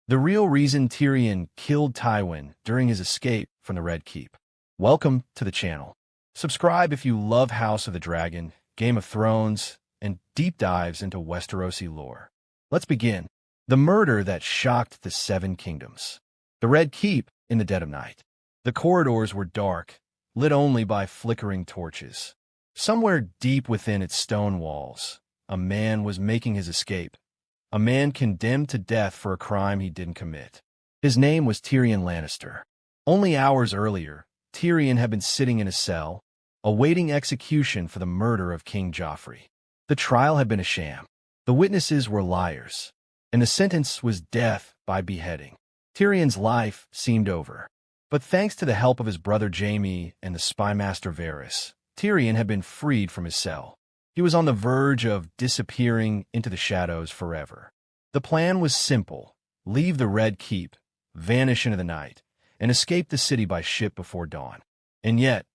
The real reason Tyrion killed Tywin during his escape from the Red Keep. Welcome to the channel. Subscribe if you love House of the Dragon, Game of Thrones, and deep dives into Westerosi lore. Let's begin. The murder that shocked the Seven Kingdoms. The Red Keep in the dead of night. The corridors were dark, lit only by flickering torches. Somewhere deep within its stone walls, a man was making his escape. A man condemned to death for a crime he didn't commit. His name was Tyrion Lannister. Only hours earlier, Tyrion had been sitting in a cell, awaiting execution for the murder of King Joffrey. The trial had been a sham. The witnesses were liars, and the sentence was death by beheading. Tyrion's life seemed over. But thanks to the help of his brother Jaime and the spymaster Varys, Tyrion had been freed from his cell. He was on the verge of disappearing into the shadows forever. The plan was simple: leave the Red Keep, vanish into the night, and escape the city by ship before dawn. And yet,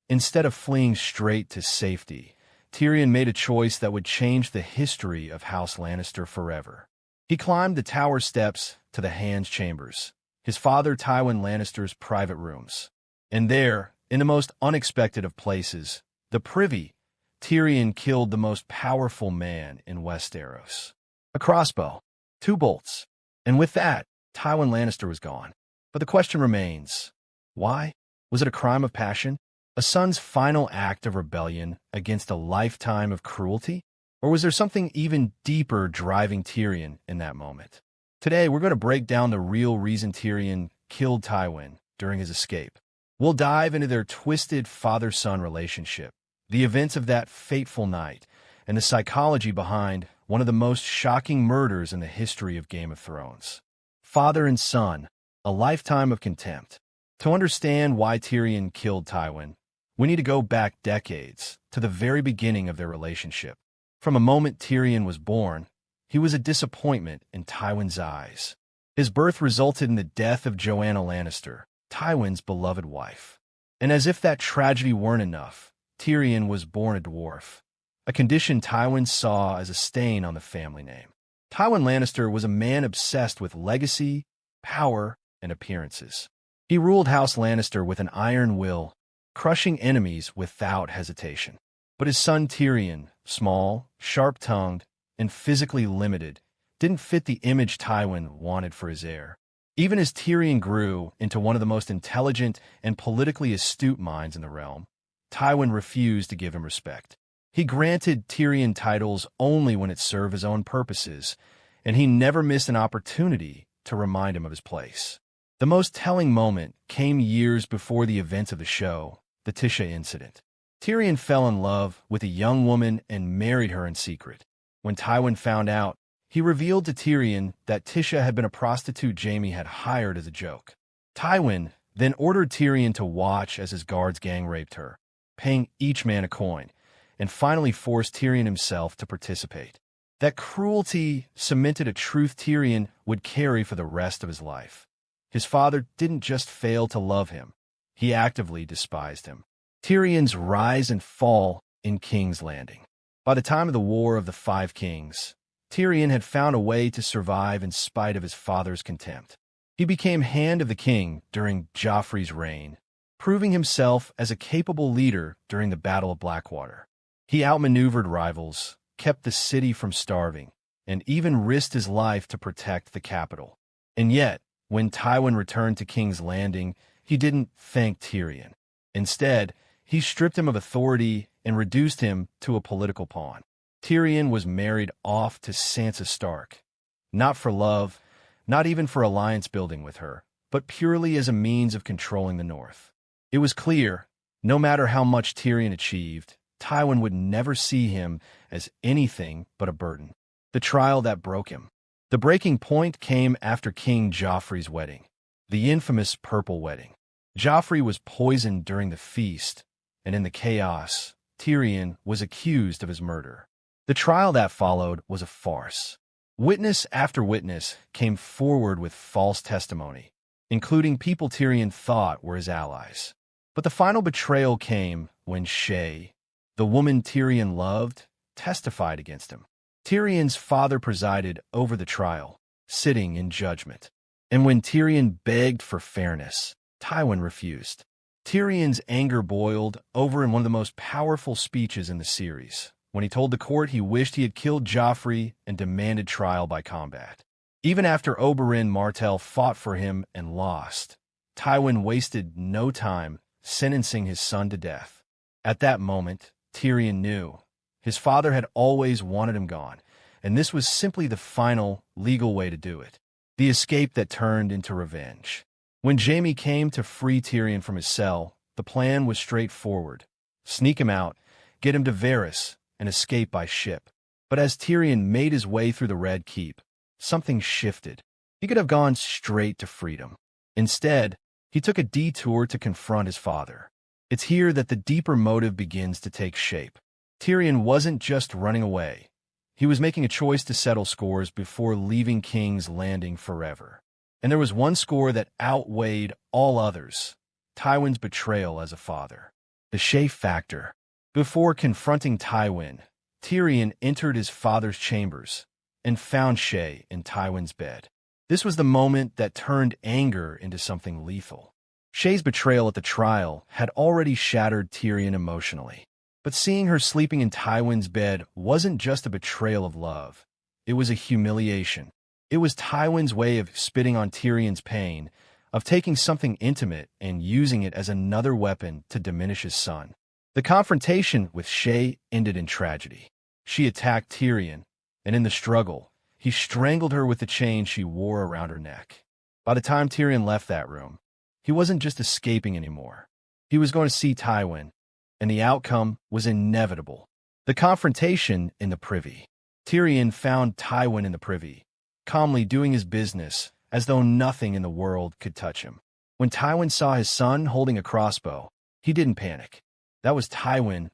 instead of fleeing straight to safety, Tyrion made a choice that would change the history of House Lannister forever. He climbed the tower steps to the Hand's Chambers, his father Tywin Lannister's private rooms. And there, in the most unexpected of places, the privy, Tyrion killed the most powerful man in Westeros. A crossbow, 2 bolts, and with that, Tywin Lannister was gone. But the question remains, why? Was it a crime of passion? A son's final act of rebellion against a lifetime of cruelty? Or was there something even deeper driving Tyrion in that moment? Today, we're going to break down the real reason Tyrion killed Tywin during his escape. We'll dive into their twisted father-son relationship, the events of that fateful night, and the psychology behind one of the most shocking murders in the history of Game of Thrones. Father and son, a lifetime of contempt. To understand why Tyrion killed Tywin, we need to go back decades to the very beginning of their relationship. From the moment Tyrion was born, he was a disappointment in Tywin's eyes. His birth resulted in the death of Joanna Lannister, Tywin's beloved wife. And as if that tragedy weren't enough, Tyrion was born a dwarf, a condition Tywin saw as a stain on the family name. Tywin Lannister was a man obsessed with legacy, power, and appearances. He ruled House Lannister with an iron will, crushing enemies without hesitation. But his son Tyrion, small, sharp-tongued, and physically limited, didn't fit the image Tywin wanted for his heir. Even as Tyrion grew into one of the most intelligent and politically astute minds in the realm, Tywin refused to give him respect. He granted Tyrion titles only when it served his own purposes, and he never missed an opportunity to remind him of his place. The most telling moment came years before the events of the show, the Tisha incident. Tyrion fell in love with a young woman and married her in secret. When Tywin found out, he revealed to Tyrion that Tisha had been a prostitute Jaime had hired as a joke. Tywin then ordered Tyrion to watch as his guards gang raped her, paying each man a coin, and finally forced Tyrion himself to participate. That cruelty cemented a truth Tyrion would carry for the rest of his life. His father didn't just fail to love him, he actively despised him. Tyrion's rise and fall in King's Landing. By the time of the War of the Five Kings, Tyrion had found a way to survive in spite of his father's contempt. He became Hand of the King during Joffrey's reign, proving himself as a capable leader during the Battle of Blackwater. He outmaneuvered rivals, kept the city from starving, and even risked his life to protect the capital. And yet, when Tywin returned to King's Landing, he didn't thank Tyrion. Instead, he stripped him of authority and reduced him to a political pawn. Tyrion was married off to Sansa Stark, not for love, not even for alliance building with her, but purely as a means of controlling the North. It was clear, no matter how much Tyrion achieved, Tywin would never see him as anything but a burden. The trial that broke him. The breaking point came after King Joffrey's wedding, the infamous Purple Wedding. Joffrey was poisoned during the feast, and in the chaos, Tyrion was accused of his murder. The trial that followed was a farce. Witness after witness came forward with false testimony, including people Tyrion thought were his allies. But the final betrayal came when Shae, the woman Tyrion loved, testified against him. Tyrion's father presided over the trial, sitting in judgment. And when Tyrion begged for fairness, Tywin refused. Tyrion's anger boiled over in one of the most powerful speeches in the series, when he told the court he wished he had killed Joffrey and demanded trial by combat. Even after Oberyn Martell fought for him and lost, Tywin wasted no time sentencing his son to death. At that moment, Tyrion knew his father had always wanted him gone, and this was simply the final legal way to do it. The escape that turned into revenge. When Jaime came to free Tyrion from his cell, the plan was straightforward. Sneak him out, get him to Varys, and escape by ship. But as Tyrion made his way through the Red Keep, something shifted. He could have gone straight to freedom. Instead, he took a detour to confront his father. It's here that the deeper motive begins to take shape. Tyrion wasn't just running away. He was making a choice to settle scores before leaving King's Landing forever. And there was one score that outweighed all others: Tywin's betrayal as a father. The Shae factor. Before confronting Tywin, Tyrion entered his father's chambers and found Shae in Tywin's bed. This was the moment that turned anger into something lethal. Shae's betrayal at the trial had already shattered Tyrion emotionally. But seeing her sleeping in Tywin's bed wasn't just a betrayal of love. It was a humiliation. It was Tywin's way of spitting on Tyrion's pain, of taking something intimate and using it as another weapon to diminish his son. The confrontation with Shae ended in tragedy. She attacked Tyrion, and in the struggle, he strangled her with the chain she wore around her neck. By the time Tyrion left that room, he wasn't just escaping anymore. He was going to see Tywin, and the outcome was inevitable. The confrontation in the privy. Tyrion found Tywin in the privy, calmly doing his business, as though nothing in the world could touch him. When Tywin saw his son holding a crossbow, he didn't panic. That was Tywin,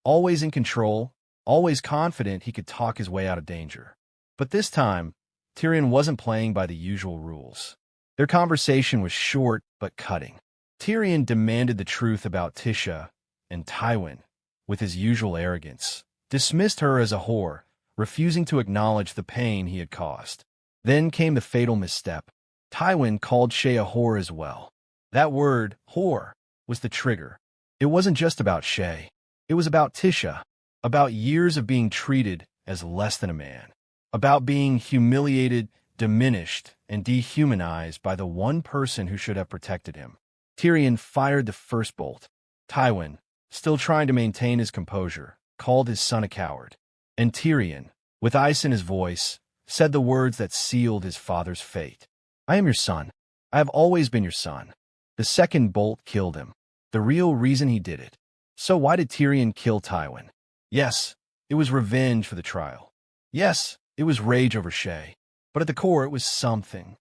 always in control, always confident he could talk his way out of danger. But this time, Tyrion wasn't playing by the usual rules. Their conversation was short but cutting. Tyrion demanded the truth about Tisha, and Tywin, with his usual arrogance, dismissed her as a whore, refusing to acknowledge the pain he had caused. Then came the fatal misstep. Tywin called Shae a whore as well. That word, whore, was the trigger. It wasn't just about Shae. It was about Tisha, about years of being treated as less than a man, about being humiliated, diminished, and dehumanized by the one person who should have protected him. Tyrion fired the first bolt. Tywin, still trying to maintain his composure, called his son a coward. And Tyrion, with ice in his voice, said the words that sealed his father's fate. "I am your son. I have always been your son." The second bolt killed him. The real reason he did it. So why did Tyrion kill Tywin? Yes, it was revenge for the trial. Yes, it was rage over Shae. But at the core, it was something